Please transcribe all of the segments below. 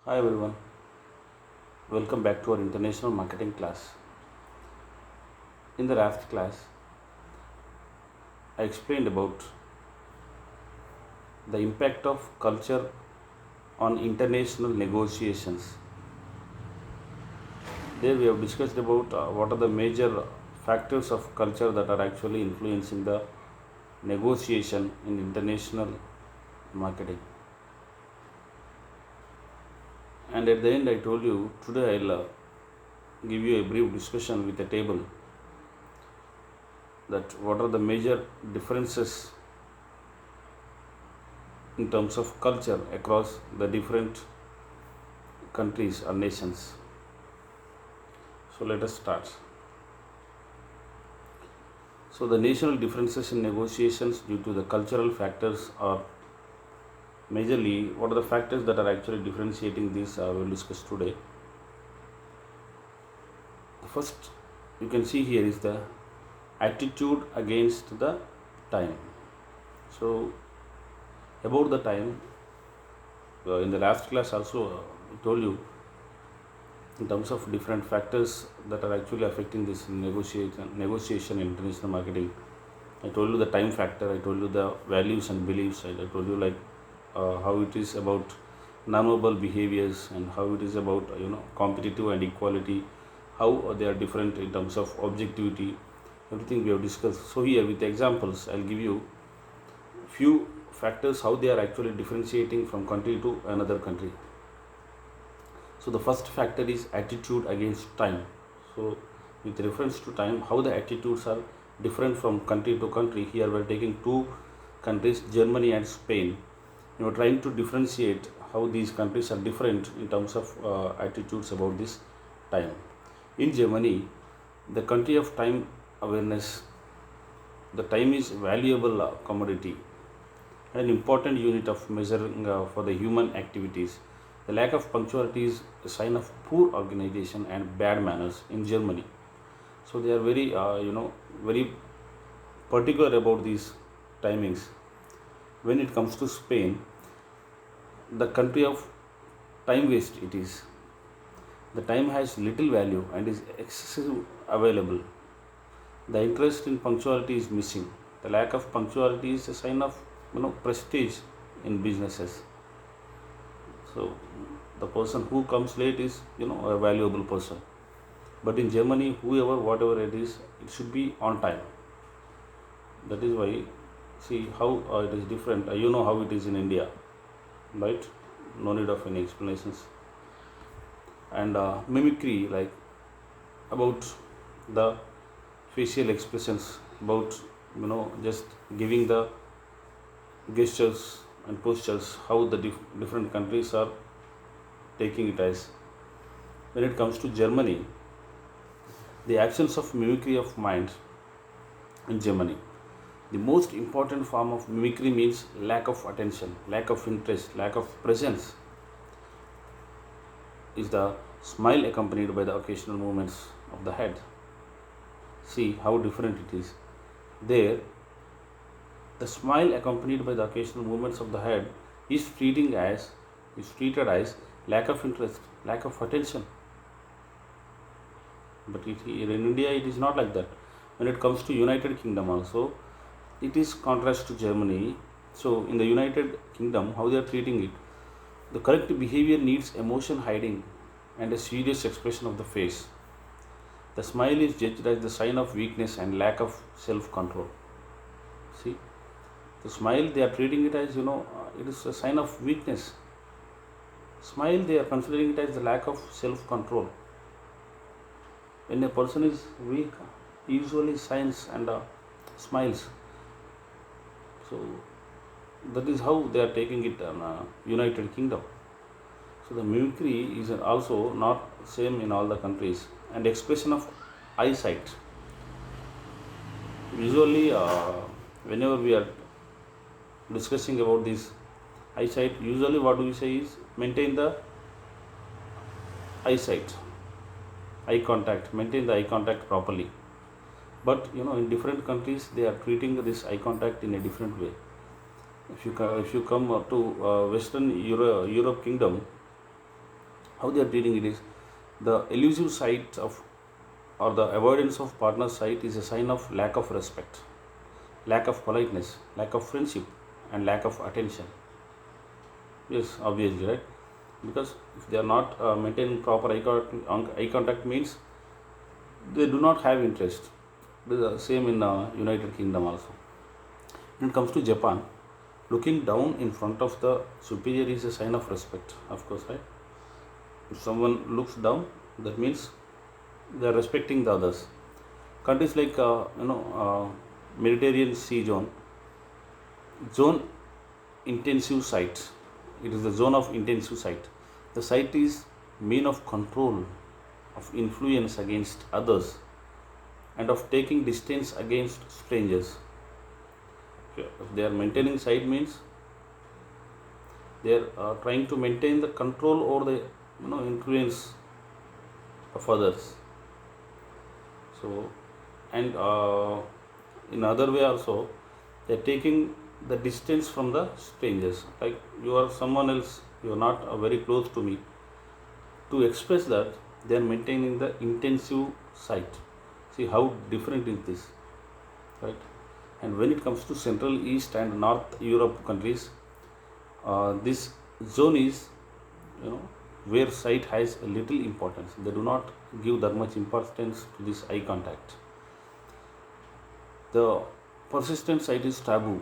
Hi everyone, welcome back to our international marketing class. In the last class, I explained about the impact of culture on international negotiations. There we have discussed about what are the major factors of culture that are actually influencing the negotiation in international marketing. And at the end, I told you today I'll give you a brief discussion with a table that what are the major differences in terms of culture across the different countries or nations. So let us start. So the national differences in negotiations due to the cultural factors are majorly what are the factors that are actually differentiating these we'll discuss today. The first you can see here is the attitude against the time. So about the time, in the last class also I told you in terms of different factors that are actually affecting this negotiation in international marketing. I told you the time factor, I told you the values and beliefs, I told you like how it is about non-verbal behaviors and how it is about competitive and equality, how they are different in terms of objectivity, everything we have discussed. So here with examples I'll give you few factors how they are actually differentiating from country to another country. So the first factor is attitude against time. So with reference to time, how the attitudes are different from country to country. Here we are taking two countries, Germany and Spain. You are trying to differentiate how these countries are different in terms of attitudes about this time. In Germany, the country of time awareness, the time is valuable commodity, an important unit of measuring for the human activities. The lack of punctuality is a sign of poor organization and bad manners in Germany. So they are very, very particular about these timings. When it comes to Spain, the country of time waste it is. The time has little value and is excessive available. The interest in punctuality is missing. The lack of punctuality is a sign of prestige in businesses. So the person who comes late is a valuable person. But in Germany, whoever whatever it is, it should be on time. That is why see how it is different. You know how it is in India, right? No need of any explanations. And mimicry, like about the facial expressions, about just giving the gestures and postures, how the different countries are taking it as. When it comes to Germany, the absence of mimicry of mind in Germany. The most important form of mimicry means lack of attention, lack of interest, lack of presence is the smile accompanied by the occasional movements of the head. See how different it is. There, the smile accompanied by the occasional movements of the head is treated as lack of interest, lack of attention. But in India, it is not like that. When it comes to United Kingdom, also it is contrast to Germany. So in the United Kingdom, how they are treating it, the correct behavior needs emotion hiding and a serious expression of the face. The smile is judged as the sign of weakness and lack of self-control. See, the smile they are treating it as it is a sign of weakness. Smile they are considering it as the lack of self-control. When a person is weak, he usually signs and smiles. So that is how they are taking it in United Kingdom. So the mimicry is also not same in all the countries. And expression of eyesight. Usually, whenever we are discussing about this eyesight, usually what we say is maintain the eyesight, eye contact, maintain the eye contact properly. But in different countries, they are treating this eye contact in a different way. If you come to Western Europe Kingdom, how they are treating it is the elusive sight of or the avoidance of partner's sight is a sign of lack of respect, lack of politeness, lack of friendship, and lack of attention. Yes, obviously, right? Because if they are not maintaining proper eye contact means they do not have interest. It is the same in United Kingdom also. When it comes to Japan, looking down in front of the superior is a sign of respect, of course, right? If someone looks down, that means they are respecting the others. Countries like Mediterranean Sea zone intensive sight. It is the zone of intensive sight. The sight is mean of control, of influence against others, and of taking distance against strangers. If they are maintaining sight means they are trying to maintain the control over the influence of others. So, and in other way also, they are taking the distance from the strangers. Like you are someone else, you are not very close to me. To express that, they are maintaining the intensive sight. See how different is this, right? And when it comes to Central, East, and North Europe countries, this zone is, you know, where sight has a little importance. They do not give that much importance to this eye contact. The persistent sight is taboo.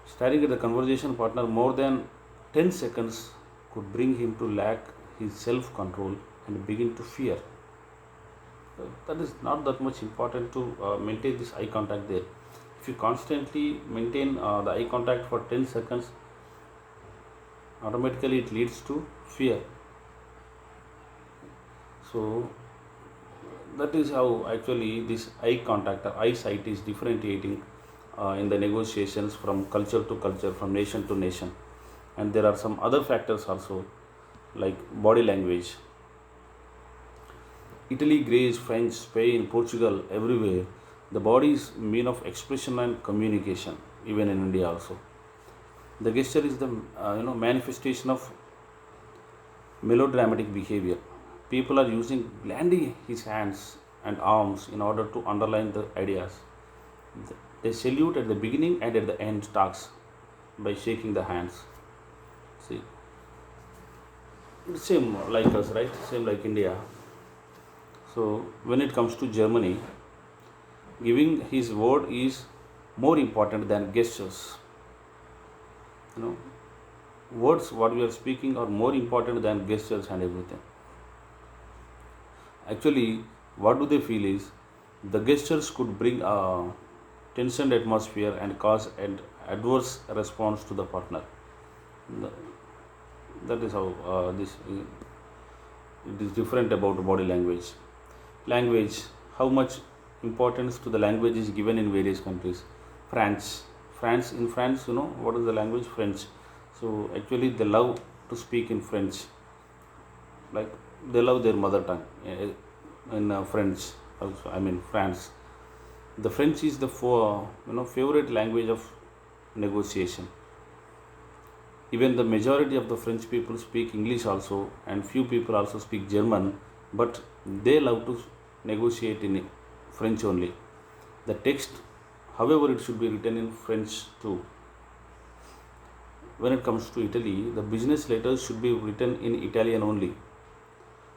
Staring at the conversation partner more than 10 seconds could bring him to lack his self control and begin to fear. That is not that much important to maintain this eye contact there. If you constantly maintain the eye contact for 10 seconds, automatically it leads to fear. So that is how actually this eye contact or eyesight is differentiating in the negotiations from culture to culture, from nation to nation. And there are some other factors also, like body language. Italy, Greece, French, Spain, Portugal, everywhere, the body is mean of expression and communication. Even in India also, the gesture is the manifestation of melodramatic behavior. People are using blending his hands and arms in order to underline the ideas. They salute at the beginning and at the end talks by shaking the hands. See, it's same like us, right? Same like India. So when it comes to Germany, giving his word is more important than gestures. You know, words what we are speaking are more important than gestures and everything. Actually, what do they feel is the gestures could bring a tensioned atmosphere and cause an adverse response to the partner. That is how this it is different about body language. Language, how much importance to the language is given in various countries. France, in France, what is the language? French. So actually they love to speak in French, like they love their mother tongue in French also. I mean France. The French is the favorite language of negotiation. Even the majority of the French people speak English also, and few people also speak German, but they love to negotiate in French only. The text, however, it should be written in French too. When it comes to Italy, the business letters should be written in Italian only.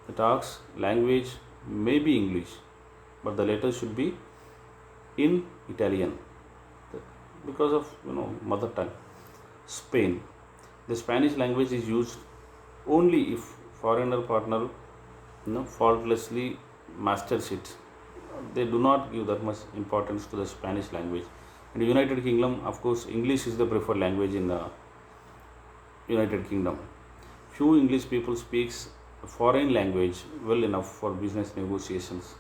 The talks language may be English, but the letters should be in Italian because of mother tongue. Spain, the Spanish language is used only if foreigner partner faultlessly masters it. They do not give that much importance to the Spanish language. In the United Kingdom, of course, English is the preferred language in the United Kingdom. Few English people speaks foreign language well enough for business negotiations.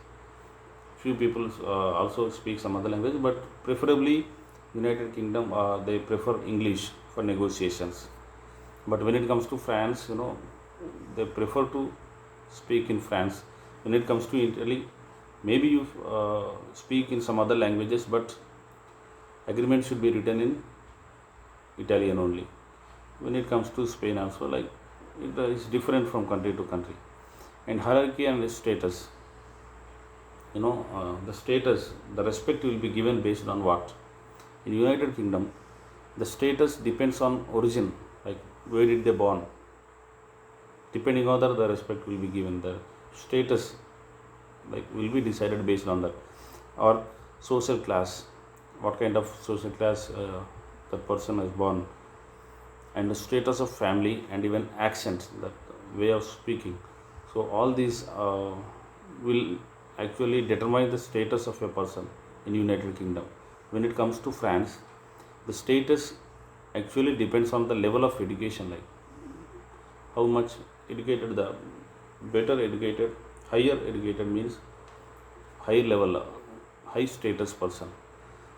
Few people also speak some other language, but preferably United Kingdom they prefer English for negotiations. But when it comes to France, they prefer to speak in France. When it comes to Italy, maybe you speak in some other languages, but agreement should be written in Italian only. When it comes to Spain also, like it is different from country to country. And hierarchy and status, the status, the respect will be given based on what? In United Kingdom, the status depends on origin, like where did they born. Depending on that, the respect will be given. The status, like, will be decided based on that. Or social class, what kind of social class the person is born, and the status of family, and even accent, that way of speaking. So all these will actually determine the status of a person in United Kingdom. When it comes to France, the status actually depends on the level of education, like how much educated, the better educated, higher educated means high level, high status person.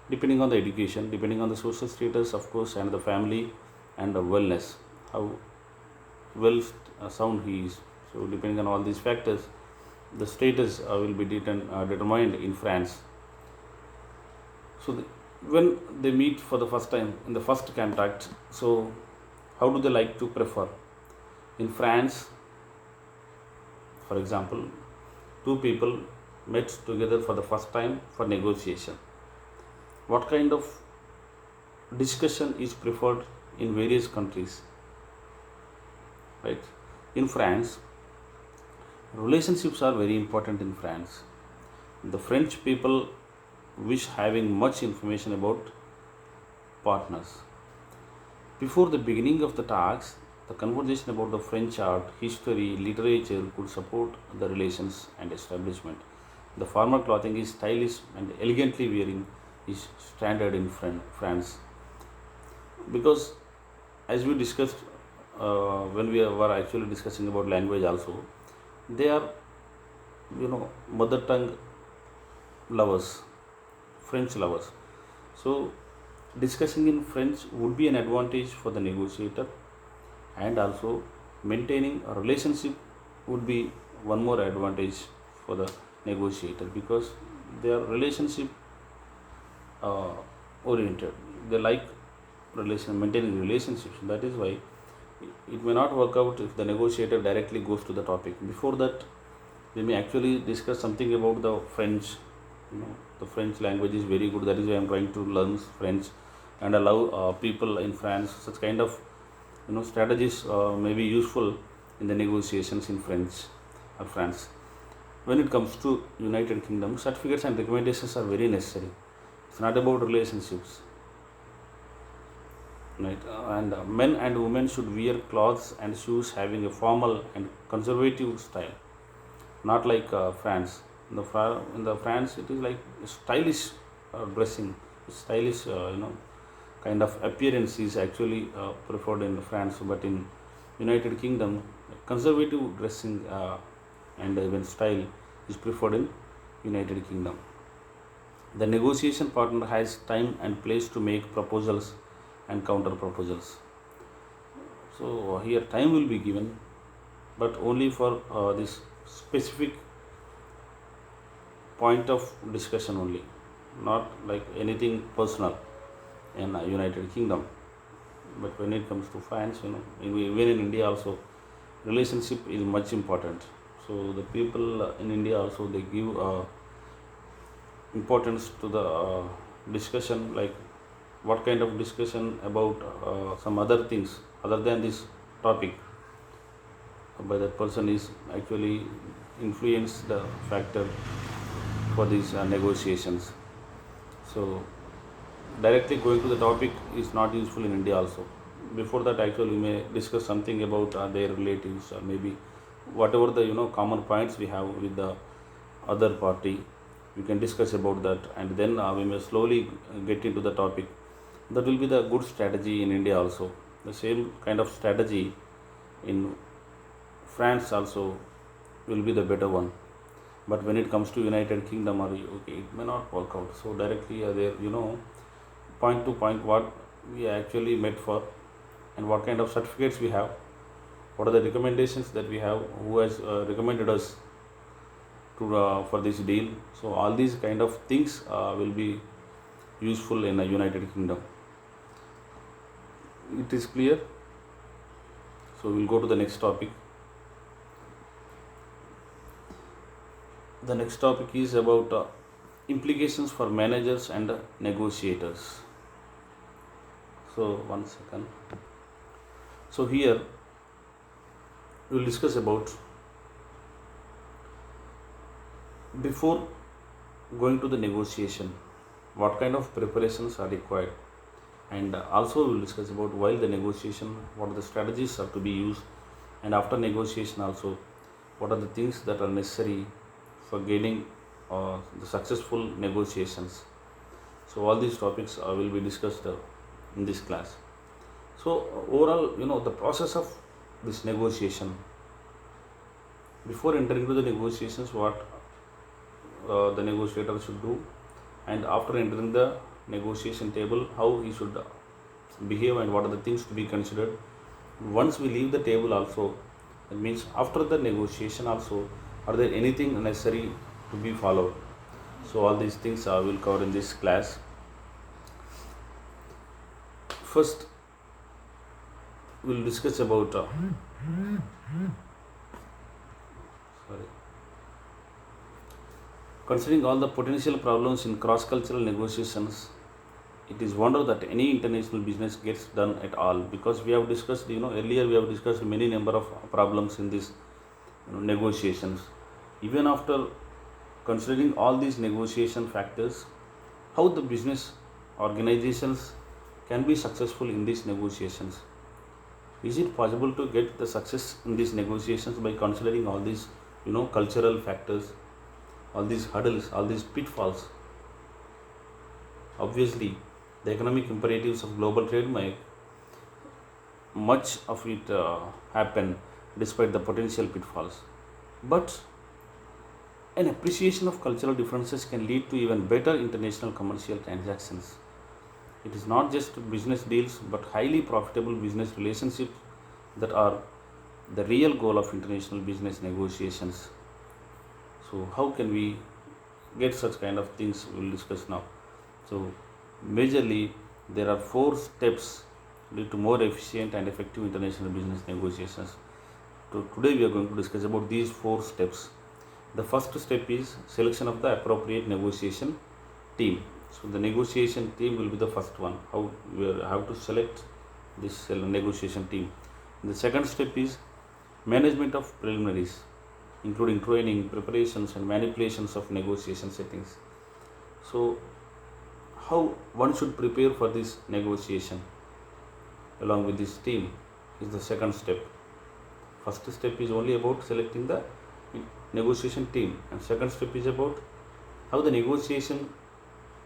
Depending on the education, depending on the social status, of course, and the family, and the wellness, how well sound he is. So depending on all these factors, the status will be determined in France. So when they meet for the first time in the first contact, so how do they like to prefer? In France, for example, two people met together for the first time for negotiation. What kind of discussion is preferred in various countries, right? In France, relationships are very important in France. The French people wish having much information about partners. Before the beginning of the talks, the conversation about the French art, history, literature could support the relations and establishment. The formal clothing is stylish and elegantly wearing is standard in France, because as we discussed when we were actually discussing about language also, they are, mother tongue lovers, French lovers. So discussing in French would be an advantage for the negotiator, and also maintaining a relationship would be one more advantage for the negotiator, because they are relationship oriented. They like maintaining relationships. That is why it may not work out if the negotiator directly goes to the topic. Before that, we may actually discuss something about the French. The French language is very good. That is why I am trying to learn French and allow people in France. Such kind of strategies may be useful in the negotiations in French or France. When it comes to United Kingdom, certificates and recommendations are very necessary. It's not about relationships, right? And men and women should wear clothes and shoes having a formal and conservative style, not like France. In the France, it is like stylish dressing, stylish, kind of appearance is actually preferred in France. But in United Kingdom, conservative dressing and even style is preferred in United Kingdom. The negotiation partner has time and place to make proposals and counter proposals. So here time will be given, but only for this specific point of discussion only, not like anything personal in United Kingdom. But when it comes to France, even in India also, relationship is much important. So the people in India also, they give importance to the discussion, like what kind of discussion about some other things other than this topic by that person is actually influence the factor for these negotiations. So directly going to the topic is not useful in India also. Before that, actually we may discuss something about their relatives, or maybe whatever the common points we have with the other party, we can discuss about that, and then we may slowly get into the topic. That will be the good strategy in India also. The same kind of strategy in France also will be the better one. But when it comes to United Kingdom or UK, it may not work out. So directly there, point to point, what we actually met for, and what kind of certificates we have, what are the recommendations that we have, who has recommended us to for this deal. So all these kind of things will be useful in the United Kingdom. It is clear. So we'll go to the next topic. The next topic is about implications for managers and negotiators. So one second. So here we will discuss about, before going to the negotiation, what kind of preparations are required, and also we will discuss about while the negotiation, what are the strategies are to be used, and after negotiation also, what are the things that are necessary for gaining the successful negotiations. So all these topics will be discussed in this class. So overall, the process of this negotiation, before entering into the negotiations, what the negotiator should do, and after entering the negotiation table, how he should behave, and what are the things to be considered. Once we leave the table also, that means after the negotiation also, are there anything necessary to be followed. So all these things I will cover in this class. First we will discuss about considering all the potential problems in cross-cultural negotiations. It is wonder that any international business gets done at all, because we have discussed, earlier we have discussed many number of problems in this negotiations. Even after considering all these negotiation factors, how the business organizations can be successful in these negotiations. Is it possible to get the success in these negotiations by considering all these cultural factors, all these hurdles, all these pitfalls? Obviously, the economic imperatives of global trade make much of it happen despite the potential pitfalls. But an appreciation of cultural differences can lead to even better international commercial transactions. It is not just business deals, but highly profitable business relationships that are the real goal of international business negotiations. So how can we get such kind of things? We will discuss now. So majorly there are 4 steps lead to more efficient and effective international business negotiations. So today we are going to discuss about these 4 steps. The first step is selection of the appropriate negotiation team. So the negotiation team will be the first one. How we have to select this negotiation team. The second step is management of preliminaries, including training, preparations, and manipulations of negotiation settings. So how one should prepare for this negotiation along with this team is the second step. First step is only about selecting the negotiation team, and second step is about how the negotiation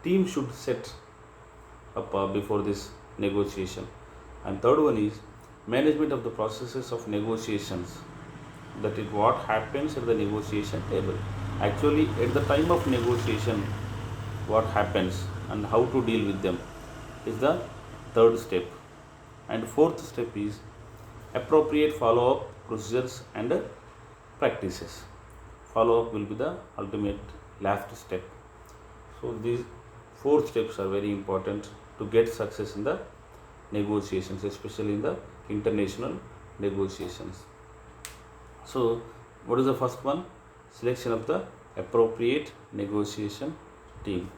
team should set up before this negotiation, and third one is management of the processes of negotiations, that is what happens at the negotiation table. Actually at the time of negotiation, what happens and how to deal with them is the third step. And fourth step is appropriate follow-up procedures and practices. Follow-up will be the ultimate last step. So these 4 steps are very important to get success in the negotiations, especially in the international negotiations. So what is the first one? Selection of the appropriate negotiation team.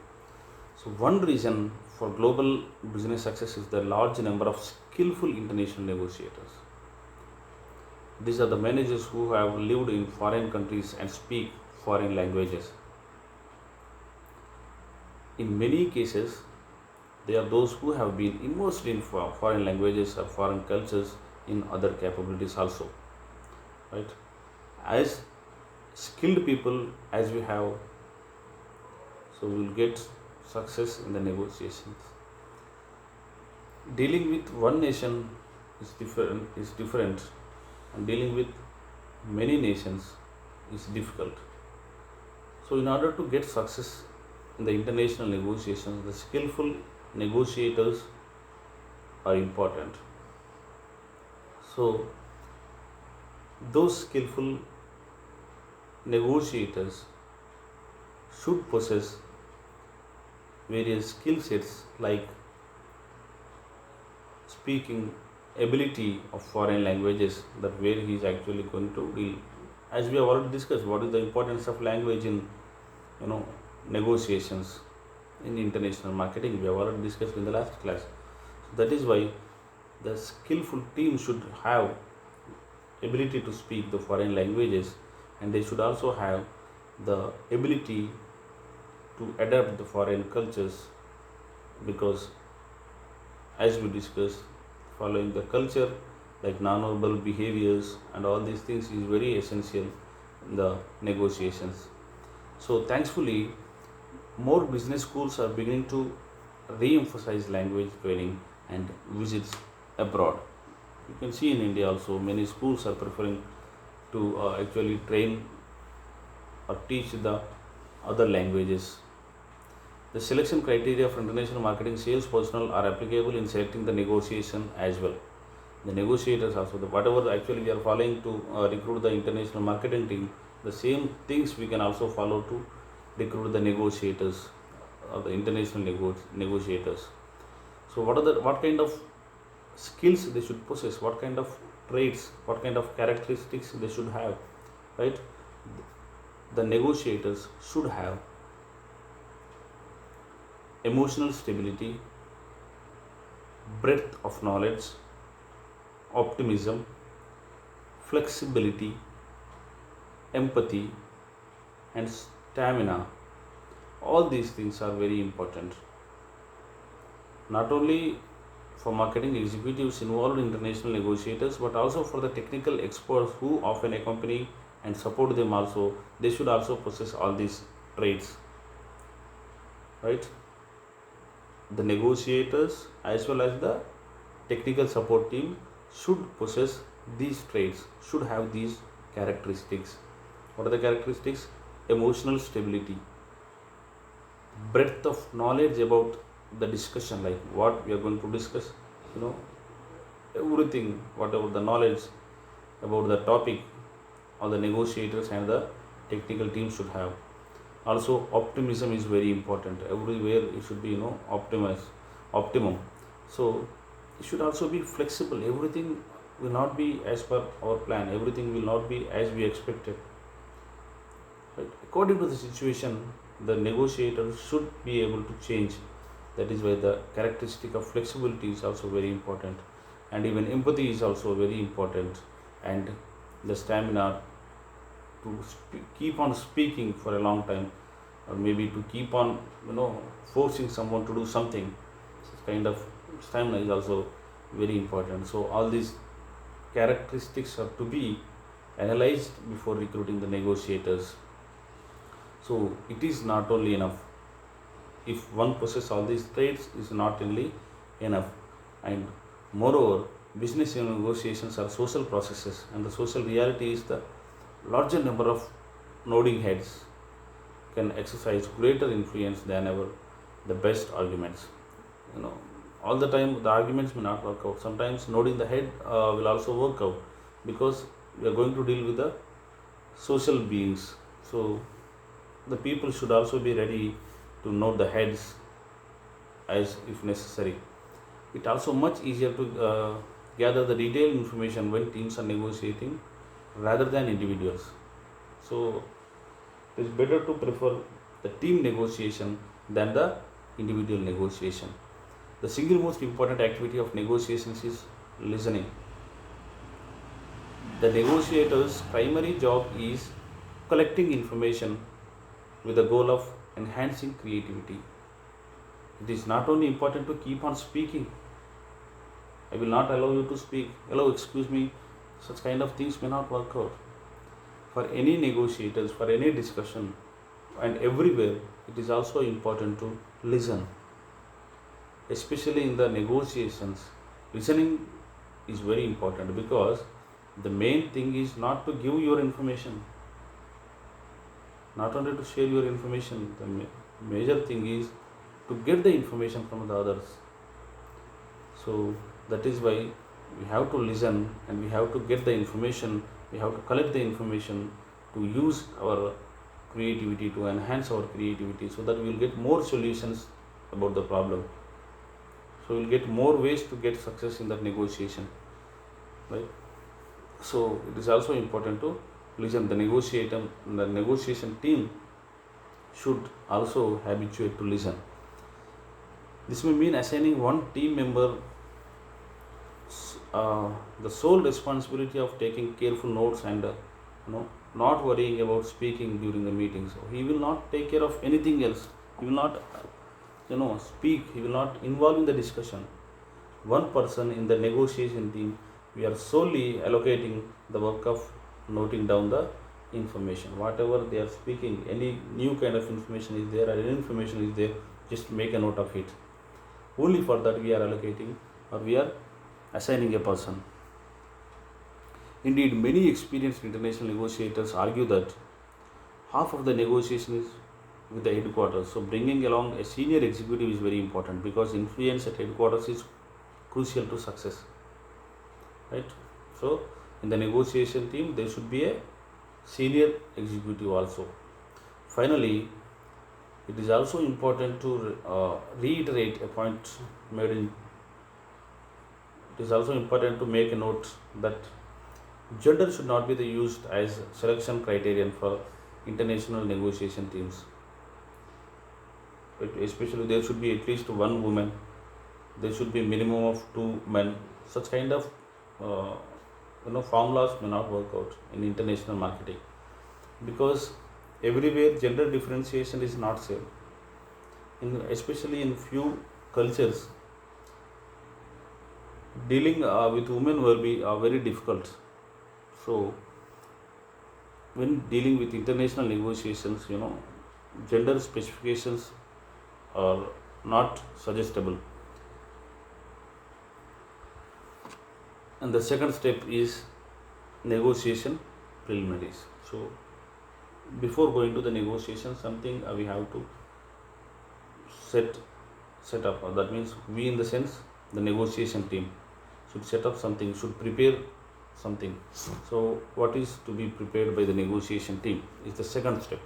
So one reason for global business success is the large number of skillful international negotiators. These are the managers who have lived in foreign countries and speak foreign languages. In many cases, they are those who have been immersed in foreign languages or foreign cultures in other capabilities also. Right? As skilled people as we have, so we will get success in the negotiations. Dealing with one nation is different, and dealing with many nations is difficult. So in order to get success in the international negotiations, the skillful negotiators are important. So those skillful negotiators should possess various skill sets like speaking ability of foreign languages, that where he is actually going to deal. As we have already discussed, what is the importance of language in, you know, negotiations in international marketing. We have already discussed in the last class. So that is why the skillful team should have ability to speak the foreign languages, and they should also have the ability to adapt the foreign cultures, because as we discussed, following the culture like non-verbal behaviors and all these things is very essential in the negotiations. So thankfully, more business schools are beginning to re-emphasize language training and visits abroad. You can see in India also many schools are preferring to actually train or teach the other languages. The selection criteria for international marketing sales personnel are applicable in selecting the negotiation as well. The negotiators also, whatever actually we are following to recruit the international marketing team, the same things we can also follow to recruit the negotiators or the international negotiators. So what kind of skills they should possess, what kind of traits, what kind of characteristics they should have, right? The negotiators should have emotional stability, breadth of knowledge, optimism, flexibility, empathy, and stamina. All these things are very important, not only for marketing executives involved in international negotiators, but also for the technical experts who often accompany and support them also. They should also possess all these traits, right? The negotiators as well as the technical support team should possess these traits, should have these characteristics. What are the characteristics? Emotional stability, breadth of knowledge about the discussion, like what we are going to discuss, you know, everything, whatever the knowledge about the topic, all the negotiators and the technical team should have. Also optimism is very important. Everywhere it should be, optimum. So it should also be flexible. Everything will not be as per our plan, everything will not be as we expected, right? According to the situation, the negotiator should be able to change. That is why the characteristic of flexibility is also very important, and even empathy is also very important, and the stamina to keep on speaking for a long time, or maybe to keep on, forcing someone to do something. Such kind of stamina is also very important. So all these characteristics are to be analyzed before recruiting the negotiators. So it is not only enough if one possesses all these traits, is not only enough. And moreover, business negotiations are social processes, and the social reality is the larger number of nodding heads can exercise greater influence than ever the best arguments. You know, all the time the arguments may not work out. Sometimes nodding the head will also work out, because we are going to deal with the social beings. So the people should also be ready to nod the heads as if necessary. It also much easier to gather the detailed information when teams are negotiating rather than individuals. So it is better to prefer the team negotiation than the individual negotiation. The single most important activity of negotiations is listening. The negotiator's primary job is collecting information with the goal of enhancing creativity. It is not only important to keep on speaking. I will not allow you to speak. Hello, excuse me. Such kind of things may not work out. For any negotiators, for any discussion, and everywhere, it is also important to listen. Especially in the negotiations, listening is very important, because the main thing is not to give your information, not only to share your information. The major thing is to get the information from the others. So that is why we have to listen, and we have to get the information, we have to collect the information to use our creativity, to enhance our creativity, so that we will get more solutions about the problem. So we will get more ways to get success in that negotiation. right? So it is also important to listen. The negotiation team should also habituate to listen. This may mean assigning one team member uh, the sole responsibility of taking careful notes and you know not worrying about speaking during the meeting. So he will not take care of anything else. He will not speak. He will not involve in the discussion. One person in the negotiation team, we are solely allocating the work of noting down the information. Whatever they are speaking, any new kind of information is there or any information is there, just make a note of it. Only for that we are allocating or we are assigning a person. Indeed, many experienced international negotiators argue that half of the negotiation is with the headquarters. So bringing along a senior executive is very important because influence at headquarters is crucial to success, right? So in the negotiation team there should be a senior executive also. Finally, it is also important to reiterate a point made in. It is also important to make a note that gender should not be used as selection criterion for international negotiation teams. Especially there should be at least one woman. There should be minimum of two men. Such kind of uh, formulas may not work out in international marketing because everywhere gender differentiation is not same. Especially in few cultures, dealing with women will be very difficult. So when dealing with international negotiations, gender specifications are not suggestible. And the second step is negotiation preliminaries. So before going to the negotiation, something we have to set up. That means we, in the sense, the negotiation team should set up something, should prepare something. So what is to be prepared by the negotiation team is the second step,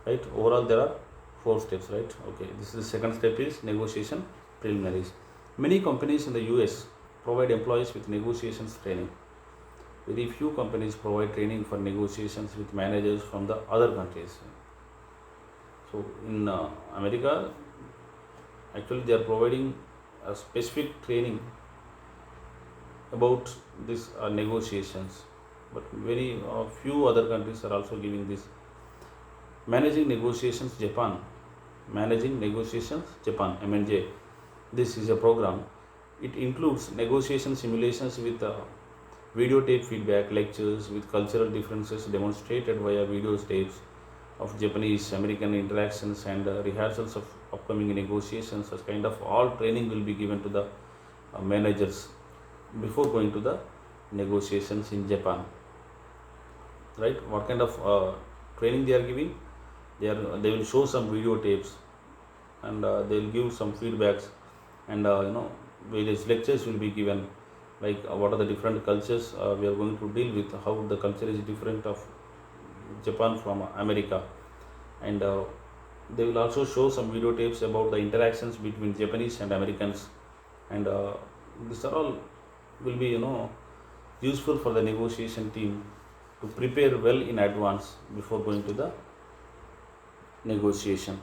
right? Overall there are 4 steps, right? Okay, this is the second step is negotiation preliminaries. Many companies in the US provide employees with negotiations training. Very few companies provide training for negotiations with managers from the other countries. So in America, actually they are providing a specific training about this negotiations, but very few other countries are also giving this. Managing negotiations Japan, MNJ. This is a program. It includes negotiation simulations with videotape feedback lectures with cultural differences demonstrated via video tapes of Japanese American interactions and rehearsals of upcoming negotiations. Such kind of all training will be given to the managers before going to the negotiations in Japan, right? What kind of training they are giving? They will show some videotapes and they will give some feedbacks and various lectures will be given, like what are the different cultures we are going to deal with, how the culture is different of Japan from America, and they will also show some videotapes about the interactions between Japanese and Americans, and these are all will be useful for the negotiation team to prepare well in advance before going to the negotiation.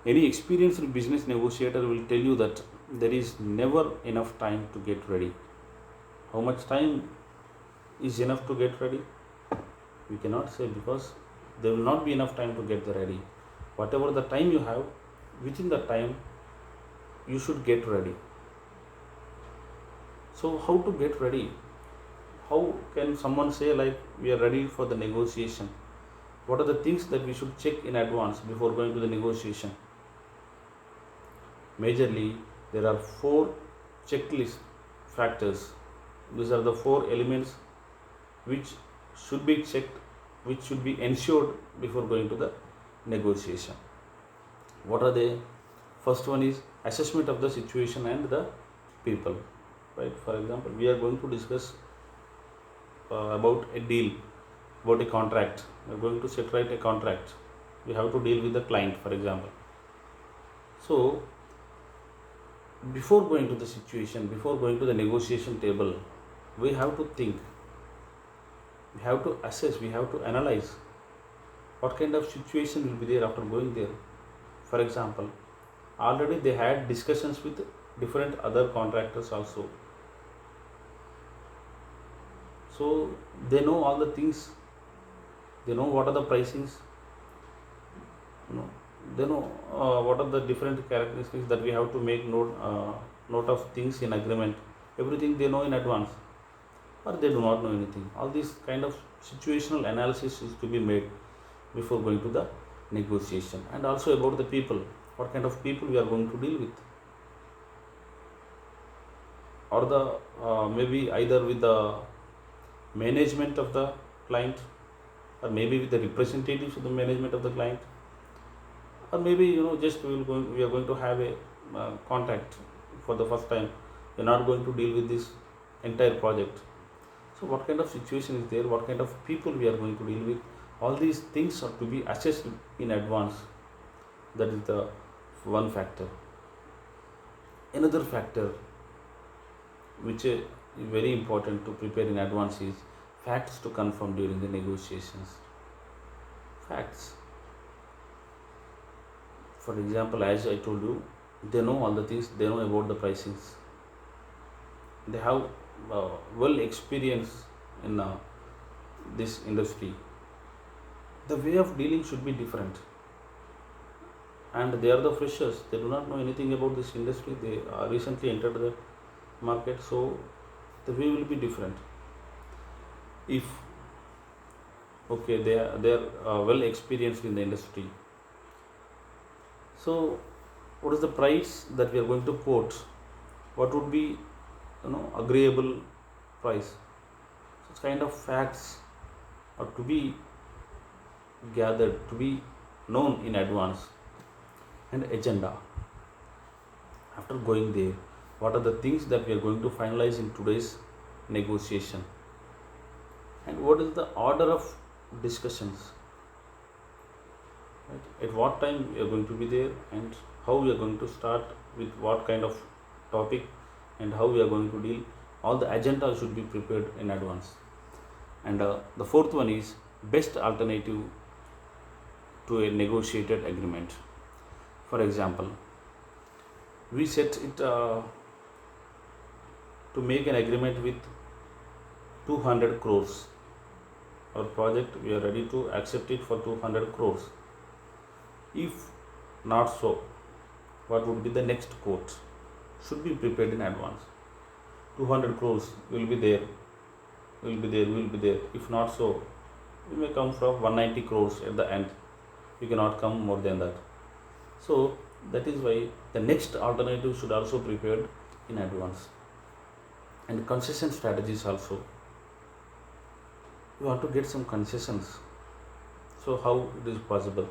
Any experienced business negotiator will tell you that there is never enough time to get ready. How much time is enough to get ready? We cannot say, because there will not be enough time to get ready. Whatever the time you have, within the time you should get ready. So how to get ready? How can someone say like we are ready for the negotiation? What are the things that we should check in advance before going to the negotiation? Majorly, there are 4 checklist factors. These are the 4 elements which should be checked, which should be ensured before going to the negotiation. What are they? First one is assessment of the situation and the people, right? For example, we are going to discuss about a deal, about a contract. We are going to set right a contract. We have to deal with the client, for example. So before going to the situation, before going to the negotiation table, we have to think, we have to assess, we have to analyze what kind of situation will be there after going there. For example, already they had discussions with different other contractors also, so they know all the things, they know what are the pricings, you know, they know what are the different characteristics that we have to make note of things in agreement. Everything they know in advance, or they do not know anything. All these kind of situational analysis is to be made before going to the negotiation. And also about the people, what kind of people we are going to deal with, or the maybe either with the management of the client, or maybe with the representatives of the management of the client, or maybe just we are going to have a contact for the first time. We are not going to deal with this entire project. So what kind of situation is there, what kind of people we are going to deal with, all these things are to be assessed in advance. That is the one factor. Another factor which is very important to prepare in advance is facts to confirm during the negotiations. Facts. For example, as I told you, they know all the things, they know about the pricings, they have well experience in this industry. The way of dealing should be different, and they are the freshers, they do not know anything about this industry, they recently entered the market, so the way will be different. If okay, they are well experienced in the industry, so what is the price that we are going to quote, what would be agreeable price. Such kind of facts are to be gathered, to be known in advance. And agenda, after going there, what are the things that we are going to finalize in today's negotiation, and what is the order of discussions, right? At what time we are going to be there, and how we are going to start with what kind of topic, and how we are going to deal. All the agenda should be prepared in advance. And the fourth one is best alternative to a negotiated agreement. For example, we set it to make an agreement with 200 crores. Our project, we are ready to accept it for 200 crores. If not so, what would be the next quote? Should be prepared in advance. 200 crores will be there, will be there, will be there. If not so, we may come from 190 crores at the end. We cannot come more than that. So that is why the next alternative should also be prepared in advance. And concession strategies also. We want to get some concessions. So how it is possible?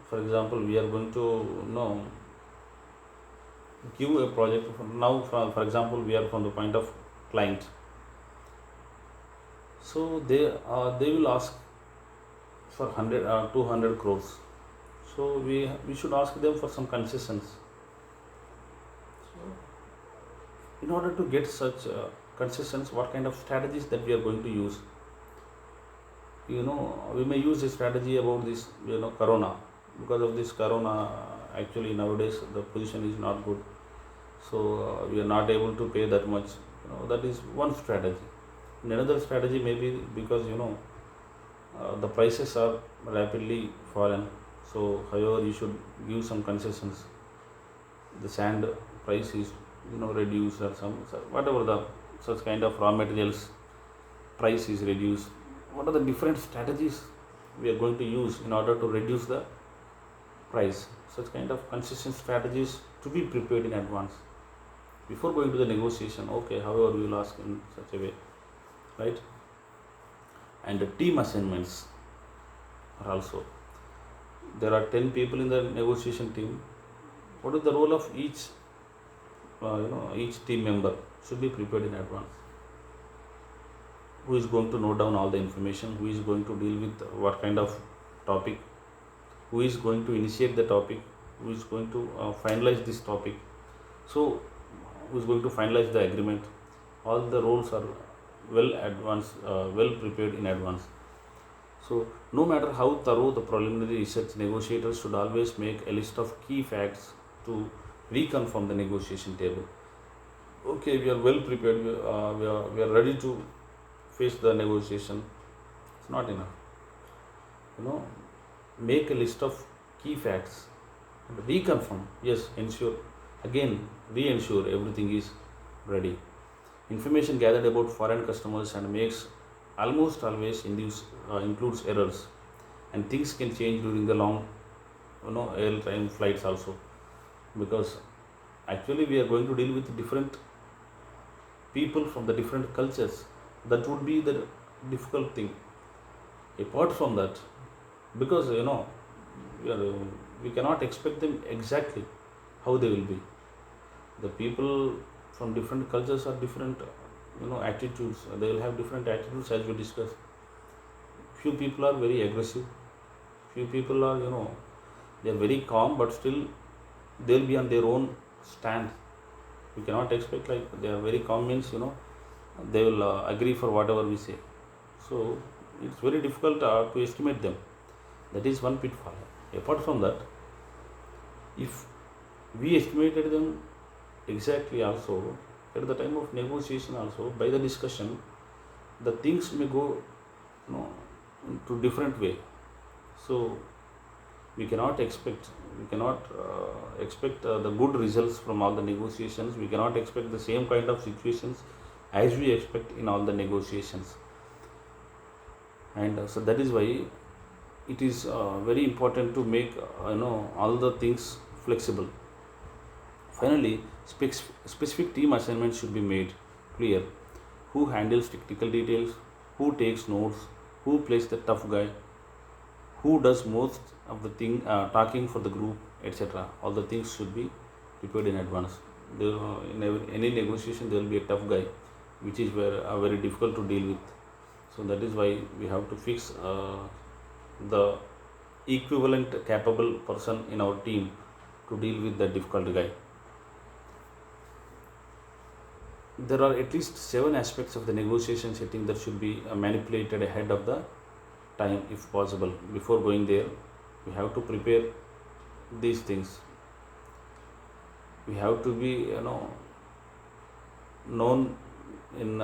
For example, we are going to give a project now. For example, we are from the point of client. So they will ask for 200 crores. So we should ask them for some concessions. So in order to get such concessions, what kind of strategies that we are going to use? We may use a strategy about this corona. Because of this corona, actually nowadays the position is not good, so we are not able to pay that much. That is one strategy. And another strategy may be because the prices are rapidly fallen, so however you should give some concessions. The sand price is reduced, or whatever the such kind of raw materials price is reduced. What are the different strategies we are going to use in order to reduce the price? Such kind of consistent strategies to be prepared in advance before going to the negotiation. Okay, however we will ask in such a way, right? And the team assignments are also there. Are 10 people in the negotiation team. What is the role of each each team member should be prepared in advance. Who is going to note down all the information, who is going to deal with what kind of topic, who is going to initiate the topic, who is going to finalize this topic. So who is going to finalize the agreement? All the roles are well prepared in advance. So no matter how thorough the preliminary research, negotiators should always make a list of key facts to reconfirm the negotiation table. Okay, we are well prepared, we are ready to face the negotiation. It's not enough. You know, make a list of key facts and reconfirm. Yes, ensure, again, re-ensure everything is ready. Information gathered about foreign customers and makes almost always includes errors, and things can change during the long, airline flights also, because actually we are going to deal with different people from the different cultures. That would be the difficult thing. Apart from that, because we, are, we cannot expect them exactly how they will be. The people from different cultures are different, attitudes. They will have different attitudes, as we discussed. Few people are very aggressive. Few people are, they are very calm, but still they will be on their own stand. We cannot expect like they are very calm means, they will agree for whatever we say. So it's very difficult to estimate them. That is one pitfall. Apart from that, if we estimated them exactly also, at the time of negotiation also, by the discussion, the things may go, to different way. So we cannot expect the good results from all the negotiations. We cannot expect the same kind of situations as we expect in all the negotiations. And so that is why it is very important to make all the things flexible. Finally, specific team assignments should be made clear. Who handles technical details, who takes notes, who plays the tough guy, who does most of the talking for the group, etc. All the things should be prepared in advance. In any negotiation, there will be a tough guy, which is very difficult to deal with. So that is why we have to fix the equivalent capable person in our team to deal with the difficult guy. There are at least 7 aspects of the negotiation setting that should be manipulated ahead of the time if possible. Before going there, we have to prepare these things. We have to be known in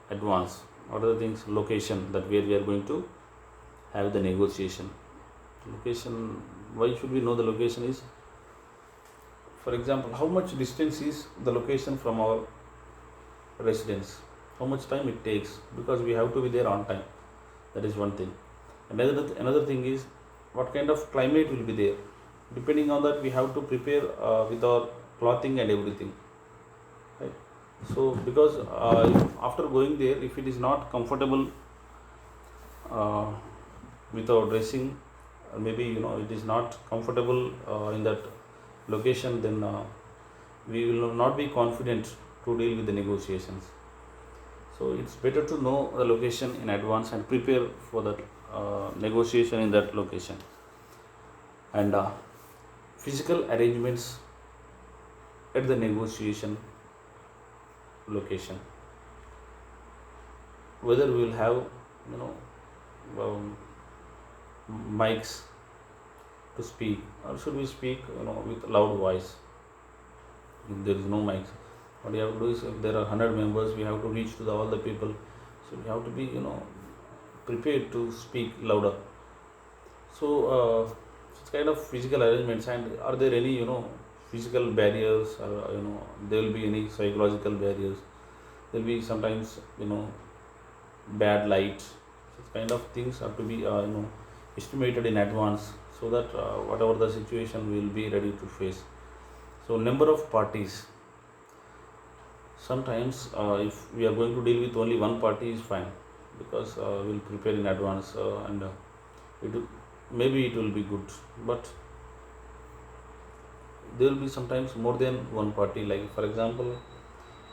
advance. What are the things? Location, that where we are going to have the negotiation. Location, why should we know the location is, for example, how much distance is the location from our residence, how much time it takes, because we have to be there on time. That is one thing. Another thing is what kind of climate will be there. Depending on that, we have to prepare with our clothing and everything, right? So because after going there, if it is not comfortable with our dressing, maybe it is not comfortable in that location, then we will not be confident to deal with the negotiations. So it's better to know the location in advance and prepare for that negotiation in that location. And physical arrangements at the negotiation location, whether we will have mics to speak, or should we speak with loud voice. If there is no mics, what we have to do is, if there are 100 members, we have to reach to all the people. So we have to be prepared to speak louder. So it's kind of physical arrangements. And are there any physical barriers, or there will be any psychological barriers? There will be sometimes bad light. Such kind of things have to be estimated in advance, so that whatever the situation, we will be ready to face. So number of parties. Sometimes if we are going to deal with only one party is fine, because we will prepare in advance, and maybe it will be good. But there will be sometimes more than one party. Like for example,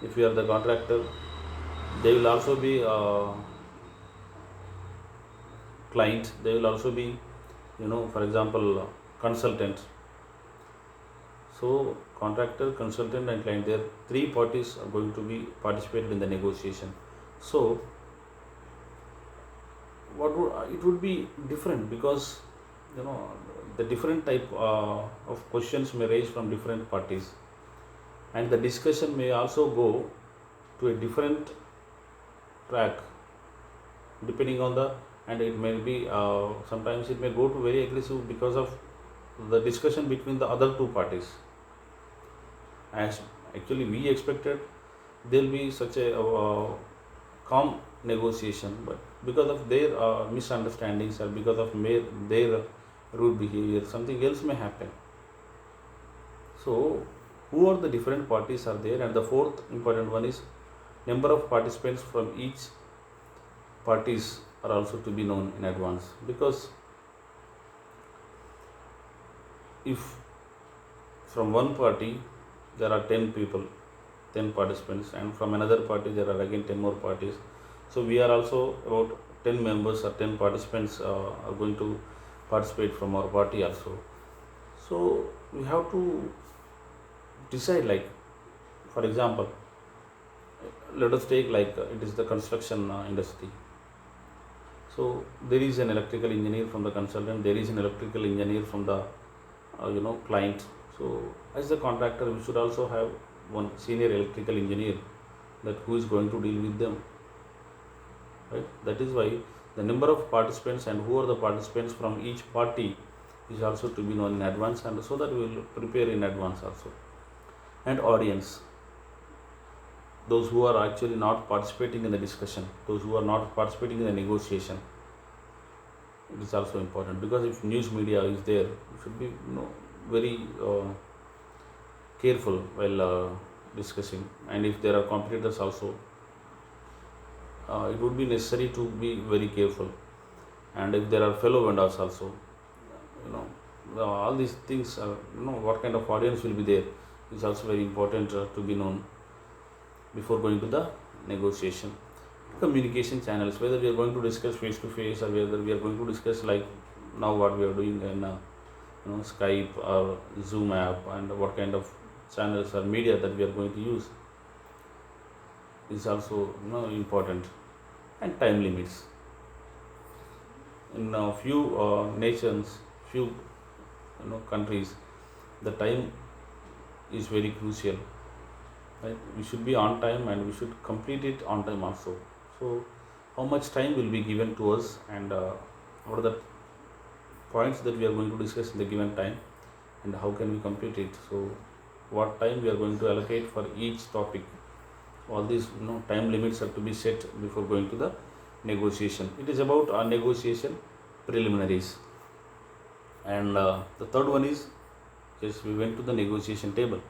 if you are the contractor, they will also be client. They will also be for example, consultant. So contractor, consultant and client, there three parties are going to be participated in the negotiation. So it would be different, because you know the different type of questions may raise from different parties, and the discussion may also go to a different track depending on the, and it may be sometimes it may go to very aggressive because of the discussion between the other two parties. As actually we expected there will be such a calm negotiation, but because of their misunderstandings, or because of their rude behavior, something else may happen. So who are the different parties are there? And the fourth important one is number of participants from each parties are also to be known in advance, because if from one party there are 10 people, 10 participants, and from another party there are again 10 more parties, so we are also about 10 members or 10 participants are going to participate from our party also. So we have to decide, like for example, let us take like it is the construction industry. So there is an electrical engineer from the consultant, there is an electrical engineer from the client. So as the contractor we should also have one senior electrical engineer, that who is going to deal with them, right? That is why the number of participants and who are the participants from each party is also to be known in advance, and so that we will prepare in advance also. And audience, those who are actually not participating in the discussion, those who are not participating in the negotiation, it is also important, because if news media is there, you should be very careful while discussing, and if there are competitors also, it would be necessary to be very careful, and if there are fellow vendors also, all these things are, what kind of audience will be there is also very important to be known before going to the negotiation. Communication channels, whether we are going to discuss face to face, or whether we are going to discuss like now what we are doing in Skype or Zoom app, and what kind of channels or media that we are going to use is also important. And time limits, in a few nations, few countries, the time is very crucial, right? We should be on time and we should complete it on time also. So how much time will be given to us, and what are the points that we are going to discuss in the given time, and how can we complete it? So what time we are going to allocate for each topic, all these time limits have to be set before going to the negotiation. It is about our negotiation preliminaries. And the third one is, yes, we went to the negotiation table,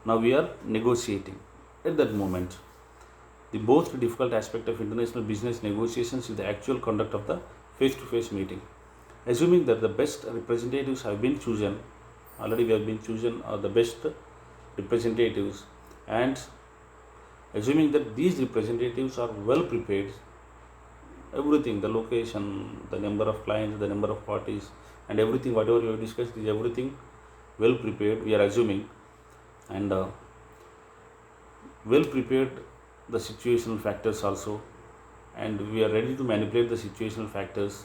now we are negotiating. At that moment, the most difficult aspect of international business negotiations is the actual conduct of the face-to-face meeting. Assuming that the best representatives have been chosen, already we have been chosen the best representatives, and assuming that these representatives are well prepared, everything, the location, the number of clients, the number of parties, and everything, whatever we have discussed is everything well prepared, we are assuming, and well prepared the situational factors also, and we are ready to manipulate the situational factors,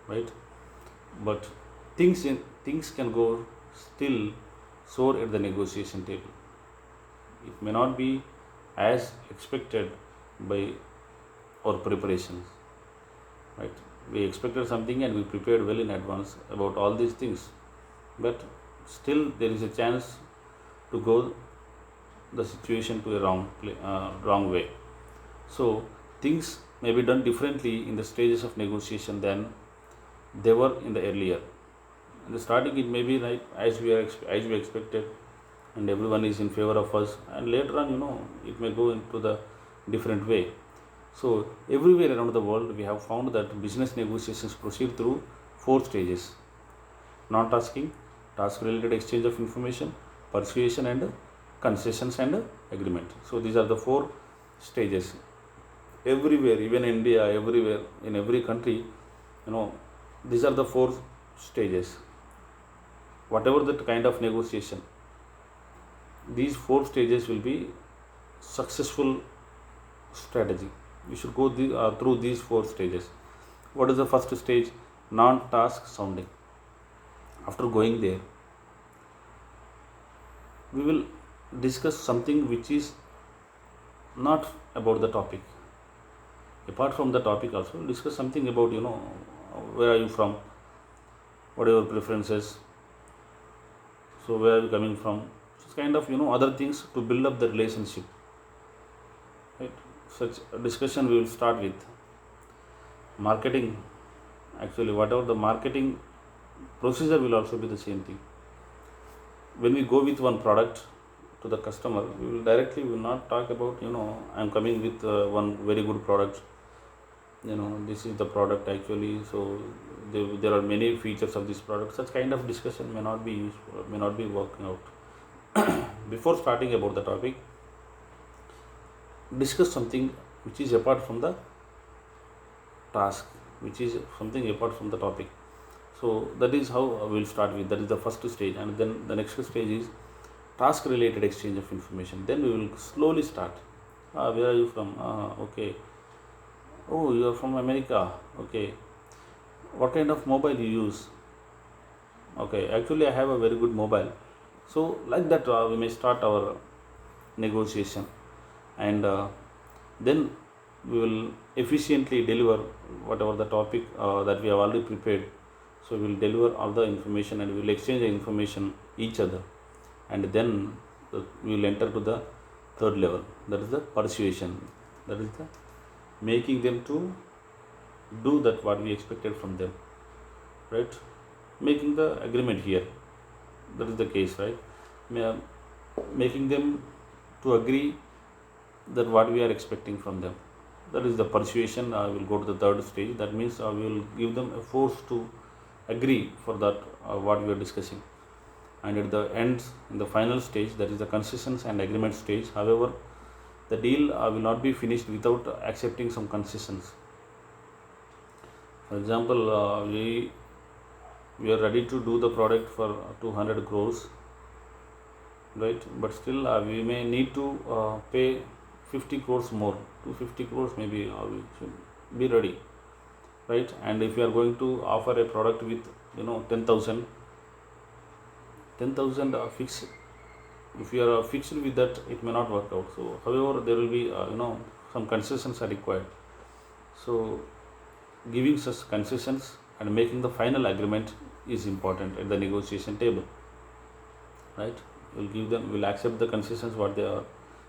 right? But things can go still soar at the negotiation table. It may not be as expected by our preparations, right? We expected something and we prepared well in advance about all these things, but still there is a chance to go the situation to a wrong way. So things may be done differently in the stages of negotiation than they were in the earlier. In the starting, it may be right as we expected, and everyone is in favor of us, and later on, it may go into the different way. So everywhere around the world, we have found that business negotiations proceed through 4 stages: non-tasking, task-related exchange of information, persuasion, and concessions and agreement. So these are the 4 stages. Everywhere, even in India, everywhere, in every country, these are the 4 stages. Whatever the kind of negotiation, these four stages will be successful strategy. We should go through these four stages. What is the first stage? Non-task sounding. After going there, we will discuss something which is not about the topic. Apart from the topic, also we'll discuss something about, where are you from, what are your preferences, so where are you coming from. It's kind of, other things to build up the relationship. Right? Such a discussion we will start with. Marketing, actually, whatever the marketing procedure will also be the same thing. When we go with one product to the customer, we will not talk about, I'm coming with one very good product, this is the product actually, so there are many features of this product. Such kind of discussion may not be useful, may not be working out. Before starting about the topic, discuss something which is apart from the task, which is something apart from the topic. So that is how we'll start with. That is the first stage, and then the next stage is task related exchange of information. Then we will slowly start. Where are you from? Okay. Oh, you are from America. Okay. What kind of mobile you use? Okay, actually I have a very good mobile. So like that, we may start our negotiation, and then we will efficiently deliver whatever the topic that we have already prepared. So we will deliver all the information, and we will exchange the information each other, and then we will enter to the third level. That is the persuasion. That is the making them to do that what we expected from them, right? Making the agreement here. That is the case, right? Making them to agree that what we are expecting from them. That is the persuasion. I will go to the third stage. That means I will give them a force to agree for that what we are discussing. And at the end, in the final stage, that is the concessions and agreement stage. However, the deal will not be finished without accepting some concessions. For example, we are ready to do the product for 200 crores, right? But still we may need to pay 50 crores more. 250 crores maybe we should be ready, right? And if you are going to offer a product with 10,000 fixed, if you are fixed with that, it may not work out. So however, there will be some concessions are required. So giving such concessions and making the final agreement is important at the negotiation table, right? We'll accept the concessions what they are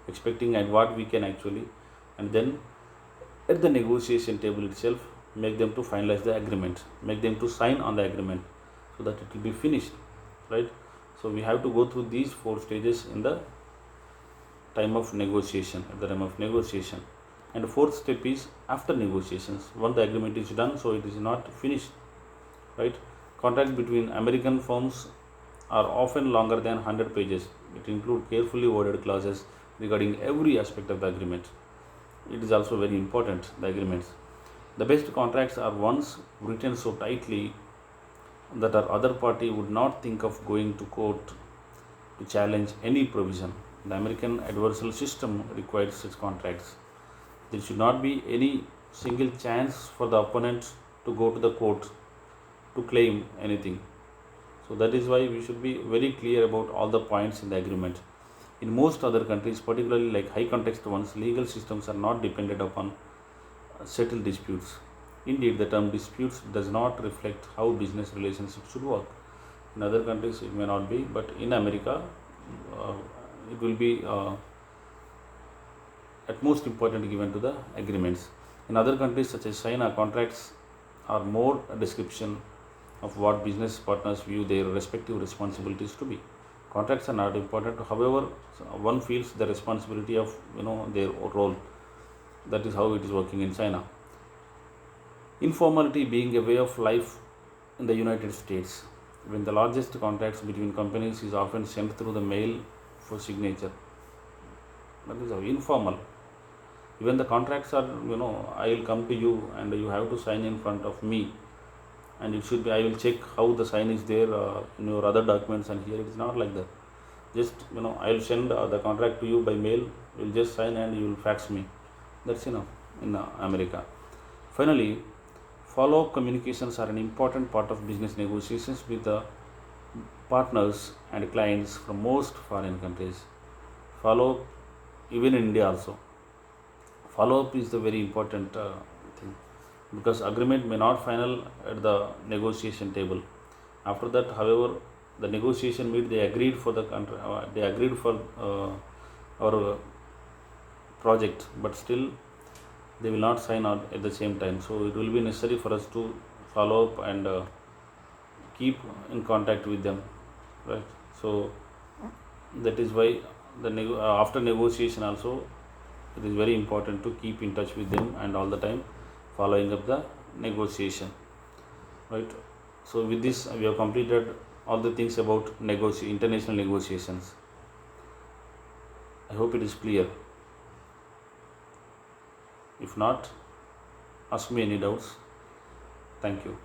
expecting and what we can actually, and then at the negotiation table itself, make them to finalize the agreement, make them to sign on the agreement, so that it will be finished, right? So we have to go through these four stages in the time of negotiation, at the time of negotiation. And the fourth step is after negotiations. Once the agreement is done, so it is not finished, right? Contracts between American firms are often longer than 100 pages. It includes carefully worded clauses regarding every aspect of the agreement. It is also very important, the agreements. The best contracts are ones written so tightly that our other party would not think of going to court to challenge any provision. The American adversarial system requires such contracts. There should not be any single chance for the opponent to go to the court to claim anything. So that is why we should be very clear about all the points in the agreement. In most other countries, particularly like high context ones, legal systems are not dependent upon settled disputes. Indeed, the term disputes does not reflect how business relationships should work. In other countries, it may not be, but in America, it will be at most important given to the agreements. In other countries such as China, contracts are more a description of what business partners view their respective responsibilities to be. Contracts are not important. However, one feels the responsibility of their role. That is how it is working in China. Informality being a way of life in the United States, when the largest contracts between companies is often sent through the mail for signature. That is how informal. Even the contracts are, I will come to you and you have to sign in front of me, and it should be, I will check how the sign is there in your other documents, and here it is not like that. Just I will send the contract to you by mail. You will just sign and you will fax me. That's enough in America. Finally, follow-up communications are an important part of business negotiations with the partners and clients from most foreign countries. Follow-up, even in India also. Follow-up is the very important thing, because agreement may not final at the negotiation table. After that, however, the negotiation meet, they agreed for the country, they agreed for our project, but still they will not sign on at the same time. So it will be necessary for us to follow up and keep in contact with them, right? So that is why after negotiation also, it is very important to keep in touch with them and all the time following up the negotiation, right? So with this, we have completed all the things about international negotiations. I hope it is clear. If not, ask me any doubts. Thank you.